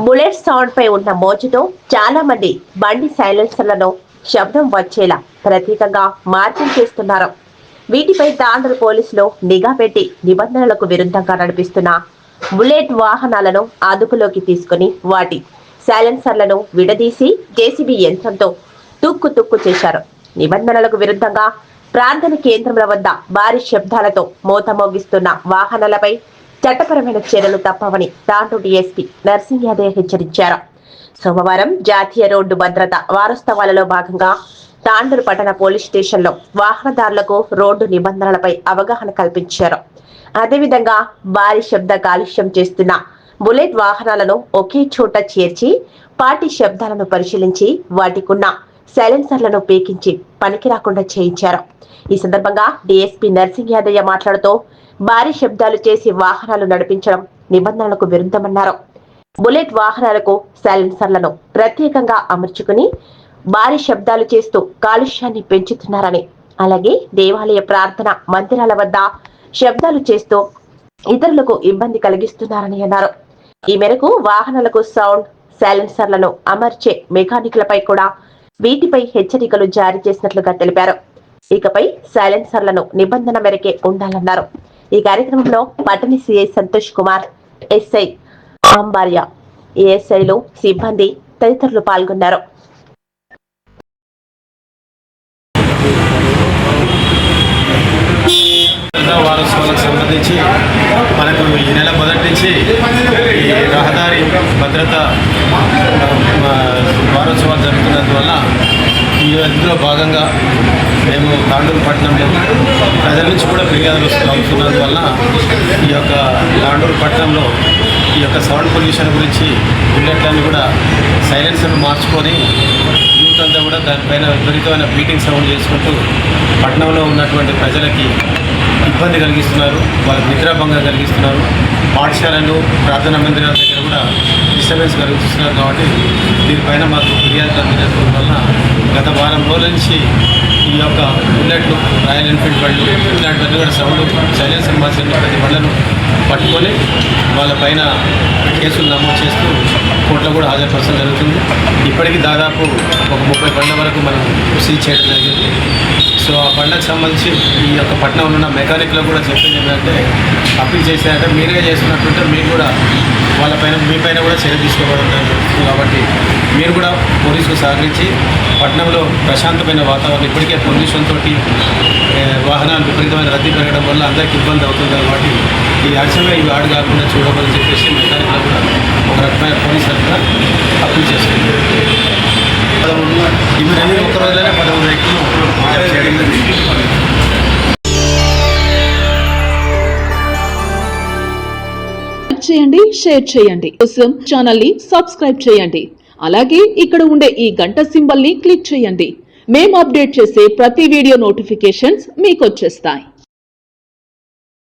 Bullet sound పై ఉన్న మోజుతో చాలా మంది బండి సైలెన్సర్లను శబ్దం వచ్చేలా ప్రత్యేకంగా మార్కింగ్ చేస్తున్నారు. వీటిపై తాండూరు పోలీసులు నిఘా పెట్టి నిబంధనలకు విరుద్ధంగా నడిపిస్తున్న బుల్లెట్ వాహనాలను అదుపులోకి తీసుకుని వాటి సైలెన్సర్లను విడదీసి జేసీబీ యంత్రంతో తుక్కు చేశారు. నిబంధనలకు విరుద్ధంగా ప్రార్థన కేంద్రముల వద్ద భారీ శబ్దాలతో మోత మోగిస్తున్న వాహనాలపై చట్టపరమైన చర్యలు తప్పవని తాండూరు డీఎస్పీ నర్సింగ్ యాదవ్ హెచ్చరించారు. సోమవారం జాతీయ రోడ్డు భద్రత వారోత్సవాలలో భాగంగా తాండూరు పట్టణ పోలీస్ స్టేషన్లో వాహనదారులకు రోడ్డు నిబంధనలపై అవగాహన కల్పించారు. అదేవిధంగా భారీ శబ్ద కాలుష్యం చేస్తున్న బుల్లెట్ వాహనాలను ఒకే చోట చేర్చి పార్టీ శబ్దాలను పరిశీలించి వాటికున్న సైలెన్సర్లను పీకించి పనికి రాకుండా చేయించారు. ఈ సందర్భంగా డీఎస్పీ నర్సింగ్ యాదవ్ మాట్లాడుతూ భారీ శబ్దాలు చేసి వాహనాలు నడిపించడం నిబంధనలకు విరుద్ధమన్నారు. బుల్లెట్ వాహనాలకు సైలెన్సర్లను ప్రత్యేకంగా అమర్చుకుని భారీ శబ్దాలు చేస్తూ కాలుష్యాన్ని పెంచుతున్నారని, అలాగే దేవాలయ ప్రార్థన మందిరాల వద్ద శబ్దాలు చేస్తూ ఇతరులకు ఇబ్బంది కలిగిస్తున్నారని అన్నారు. ఈ మేరకు వాహనాలకు సౌండ్ సైలెన్సర్లను అమర్చే మెకానిక్లపై కూడా వీటిపై హెచ్చరికలు జారీ చేసినట్లుగా తెలిపారు. ఇకపై సైలెన్సర్లను నిబంధన మేరకే ఉండాలన్నారు. ఈ కార్యక్రమంలో పట్టణ సిఐ సంతోష్ కుమార్, ఎస్ఐ అంబార్య, ఏఎస్ఐలు, సిబ్బంది తదితరులు పాల్గొన్నారు. వారోత్సవాలకు సంబంధించి మనకు ఈ నెల మొదటి నుంచి ఈ రహదారి భద్రత వారోత్సవాలు జరుగుతున్నందువల్ల ఇందులో భాగంగా మేము తాండూరు పట్టణంలో ప్రజల నుంచి కూడా ఫిర్యాదులు అవుతున్నందువల్ల ఈ యొక్క తాండూరు పట్టణంలో ఈ యొక్క సౌండ్ పొల్యూషన్ గురించి బుల్లెట్లను కూడా సైలెన్సర్ను మార్చుకొని యూత్ అంతా కూడా దానిపైన విపరీతమైన బీటింగ్ సౌండ్ చేసుకుంటూ పట్టణంలో ఉన్నటువంటి ప్రజలకి ఇబ్బంది కలిగిస్తున్నారు, వాళ్ళకి నిద్రాభంగం కలిగిస్తున్నారు. పాఠశాలలు, ప్రార్థనా మందిరాల దగ్గర కూడా డిస్టర్బెన్స్ కలిగిస్తున్నారు. కాబట్టి దీనిపైన మాకు ఫిర్యాదులు అందించడం వల్ల గత వారం రోజుల నుంచి ఈ యొక్క బుల్లెట్లు, రాయల్ ఎన్ఫీల్డ్ బళ్ళు ఇలాంటివన్నీ కూడా సౌండ్ సైలెన్సర్ మార్చిన ప్రతి బళ్ళను పట్టుకొని వాళ్ళపైన కేసులు నమోదు చేస్తూ కోర్టులో కూడా హాజరుపరచడం జరుగుతుంది. ఇప్పటికీ దాదాపు ఒక 30 బండ్ల వరకు మనం సీజ్ చేయడం జరిగింది. సో ఆ బండ్లకు సంబంధించి ఈ యొక్క పట్టణంలో ఉన్న మెకానిక్లో కూడా చెప్పేది ఏంటంటే అప్పీల్ చేశారంటే మీరే చేస్తున్నట్టుంటే మీరు కూడా మీపైన కూడా చర్య తీసుకోవడం జరుగుతుంది. కాబట్టి మీరు కూడా పోలీసుకు సహకరించి పట్టణంలో ప్రశాంతమైన వాతావరణం, ఇప్పటికే పొల్యూషన్ తోటి వాహనాలు విపరీతమైన రద్దీ పెరగడం వల్ల అందరికీ ఇబ్బంది అవుతుంది. కాబట్టి ఈ అడిషన్గా ఇవి ఆడు కాకుండా చూడమని చెప్పేసి మెకానిక్లో కూడా ఒక రకమైన పోలీసులకు కూడా అప్పీల్ చేస్తుంది. 13 ఇవి ఒక్క రోజులోనే 13 వ్యక్తులు చేయడం జరిగింది. చేయండి, షేర్ చేయండి, కోసం ఛానల్ ని సబ్స్క్రైబ్ చేయండి. అలాగే ఇక్కడ ఉండే ఈ గంట సింబల్ ని క్లిక్ చేయండి. మేము అప్డేట్ చేసే ప్రతి వీడియో నోటిఫికేషన్స్ మీకు వచ్చేస్తాయి.